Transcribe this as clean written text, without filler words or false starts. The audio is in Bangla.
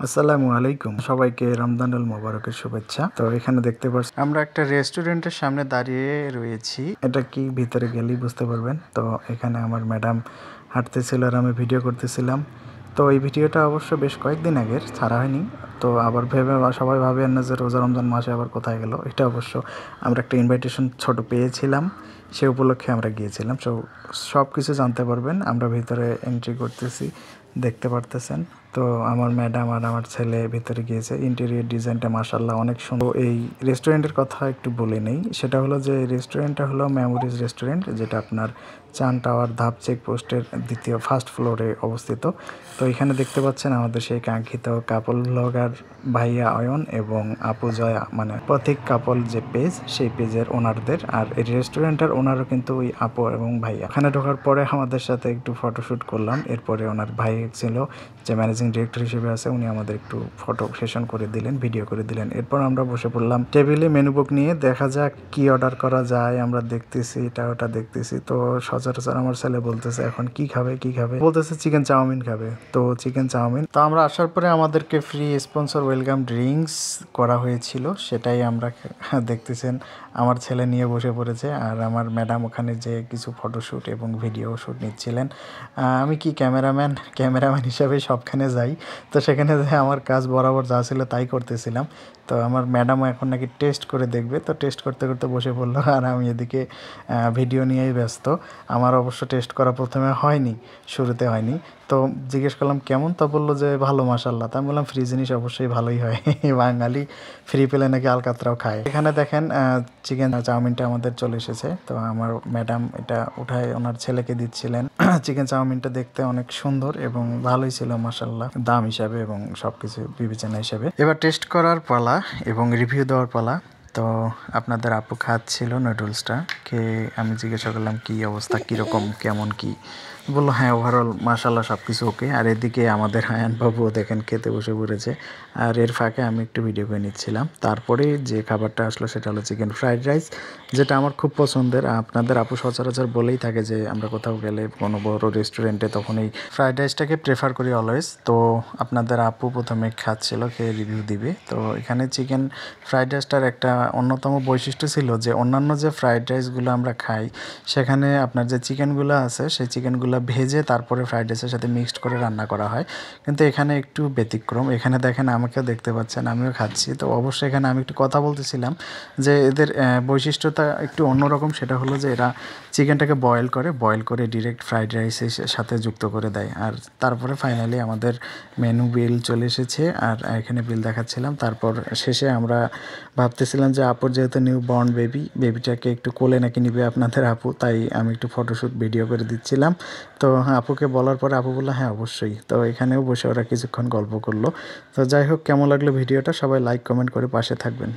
আসসালামু আলাইকুম, সবাইকে রমজানুল মোবারকের শুভেচ্ছা। তো এখানে দেখতে পাচ্ছি আমরা একটা রেস্টুরেন্টের সামনে দাঁড়িয়ে রয়েছি। এটা কি ভিতরে গেলেই বুঝতে পারবেন। তো এখানে আমার ম্যাডাম হাঁটতেছিল আর আমি ভিডিও করতেছিলাম। তো এই ভিডিওটা অবশ্য বেশ কয়েকদিন আগের, ছাড়া হয়নি। তো আবার সবাই ভাবেন না যে রোজা রমজান মাসে আবার কোথায় গেল। এটা অবশ্য আমরা একটা ইনভাইটেশন ছোট পেয়েছিলাম, সে উপলক্ষে আমরা গিয়েছিলাম। সব কিছু জানতে পারবেন। আমরা ভিতরে এন্ট্রি করতেছি, দেখতে পারতেছেন। তো আমার ম্যাডাম আর আমার ছেলে ভিতরে গিয়েছে। ইন্টেরিয়র ডিজাইনটা মাশাআল্লাহ অনেক সুন্দর। এই রেস্টুরেন্টের কথা একটু বলে নেই, সেটা হলো যে রেস্টুরেন্টটা হলো মেমোরিজ রেস্টুরেন্ট, যেটা আপনার চান টাওয়ার ধাপ চেকপোস্টের ফার্স্ট ফ্লোরে অবস্থিত। তো এখানে দেখতে পাচ্ছেন আমাদের সেই কাঙ্ক্ষিত কাপল ব্লগার ভাইয়া অয়ন এবং আপু জয়া, মানে পথিক কাপল যে পেজ, সেই পেজের ওনারদের। আর এই রেস্টুরেন্টের ওনারও কিন্তু ওই আপু এবং ভাইয়া। এখানে ঢোকার পরে আমাদের সাথে একটু ফটোশ্যুট করলাম। এরপরে ওনার ভাই ছিল, যে ম্যানেজিং ডিরেক্টর হিসেবে আছে, উনি আমাদের একটু ফটো সেশন করে দিলেন, ভিডিও করে দিলেন। এরপর আমরা বসে পড়লাম টেবিলে মেনু বুক নিয়ে, দেখা যাক কি অর্ডার করা যায়। আমরা দেখতেছি, এটা ওটা দেখতেছি। তো সচরাচর আমার ছেলে বলতেছে এখন কি খাবে, বলতেছে চিকেন চাউমিন খাবে। তো চিকেন চাউমিন। তো আমরা আসার পরে আমাদেরকে ফ্রি স্পন্সর ওয়েলকাম ড্রিঙ্কস করা হয়েছিল, সেটাই আমরা দেখতেছেন। আমার ছেলে নিয়ে বসে পড়েছে আর আমার ম্যাডাম ওখানে যে কিছু ফটোশ্যুট এবং ভিডিও শ্যুট নিচ্ছিলেন। আমি কি ক্যামেরাম্যান হিসাবে সবখানে যাই। তো সেখানে যে আমার কাজ বরাবর যা ছিল তাই করতেছিলাম। তো আমার ম্যাডামও এখন নাকি টেস্ট করে দেখবে। তো টেস্ট করতে করতে বসে পড়লো আর আমি এদিকে ভিডিও নিয়েই ব্যস্ত। আমার অবশ্য টেস্ট করা প্রথমে হয়নি, শুরুতে হয়নি। তো জিজ্ঞেস করলাম কেমন, তো বললো যে ভালো মাশাআল্লাহ। তো আমি বললাম ফ্রি জিনিস অবশ্যই ভালোই হয়, বাঙালি ফ্রি পেলে নাকি আলকাতরাও খায়। এখানে দেখেন চিকেন চাউমিনটা আমাদের চলে এসেছে। তো আমার ম্যাডাম এটা উঠায় ওনার ছেলেকে দিচ্ছিলেন। চিকেন চাউমিনটা দেখতে অনেক সুন্দর এবং ভালোই ছিল মাশাআল্লাহ, দাম হিসাবে এবং সব কিছু বিবেচনা হিসাবে। এবার টেস্ট করার পালা এবং রিভিউ দেওয়ার পালা। তো আপনাদের আপু খাচ্ছিল নুডলসটা, আমি জিজ্ঞাসা করলাম কী অবস্থা, কীরকম, কেমন কি। বললো হ্যাঁ ওভারঅল মাশাআল্লাহ সব কিছু ওকে। আর এদিকে আমাদের হায়ান বাবুও দেখেন খেতে বসে পড়েছে। আর এর ফাঁকে আমি একটু ভিডিও করে নিচ্ছিলাম। তারপরে যে খাবারটা আসলো সেটা হলো চিকেন ফ্রাইড রাইস, যেটা আমার খুব পছন্দের। আপনাদের আপু সচরাচর বলেই থাকে যে আমরা কোথাও গেলে কোনো বড় রেস্টুরেন্টে তখন এই ফ্রাইড রাইসটাকে প্রেফার করি অলওয়েজ। তো আপনাদের আপু প্রথমে খাচ্ছিল, খেয়ে রিভিউ দিবে। তো এখানে চিকেন ফ্রাইড রাইসটার একটা অন্যতম বৈশিষ্ট্য ছিল যে অন্যান্য যে ফ্রাইড রাইসগুলো আমরা খাই, সেখানে আপনার যে চিকেনগুলো আছে সেই চিকেনগুলো ভেজে তারপরে ফ্রাইড রাইসের সাথে মিক্সড করে রান্না করা হয়। কিন্তু এখানে একটু ব্যতিক্রম। এখানে দেখেন আমাকেও দেখতে পাচ্ছেন, আমিও খাচ্ছি। তো অবশ্যই এখানে আমি একটু কথা বলতেছিলাম যে এদের বৈশিষ্ট্যটা একটু অন্যরকম। সেটা হলো যে এরা চিকেনটাকে বয়েল করে ডিরেক্ট ফ্রাইড রাইসের সাথে যুক্ত করে দেয়। আর তারপরে ফাইনালি আমাদের মেনু বিল চলে এসেছে আর এখানে বিল দেখাচ্ছিলাম। তারপর শেষে আমরা ভাবতেছিলাম যে আপুর যেহেতু নিউ বর্ন বেবিটাকে একটু কোলে নাকি নিবে আপনাদের আপু, তাই আমি একটু ফটোশ্যুট ভিডিও করে দিচ্ছিলাম। তো আপুকে বলার পরে আপু বললো হ্যাঁ অবশ্যই। তো এখানেও বসে ওরা কিছুক্ষণ গল্প করলো। তো যাই হোক, কেমন লাগলো ভিডিওটা, সবাই লাইক কমেন্ট করে পাশে থাকবেন।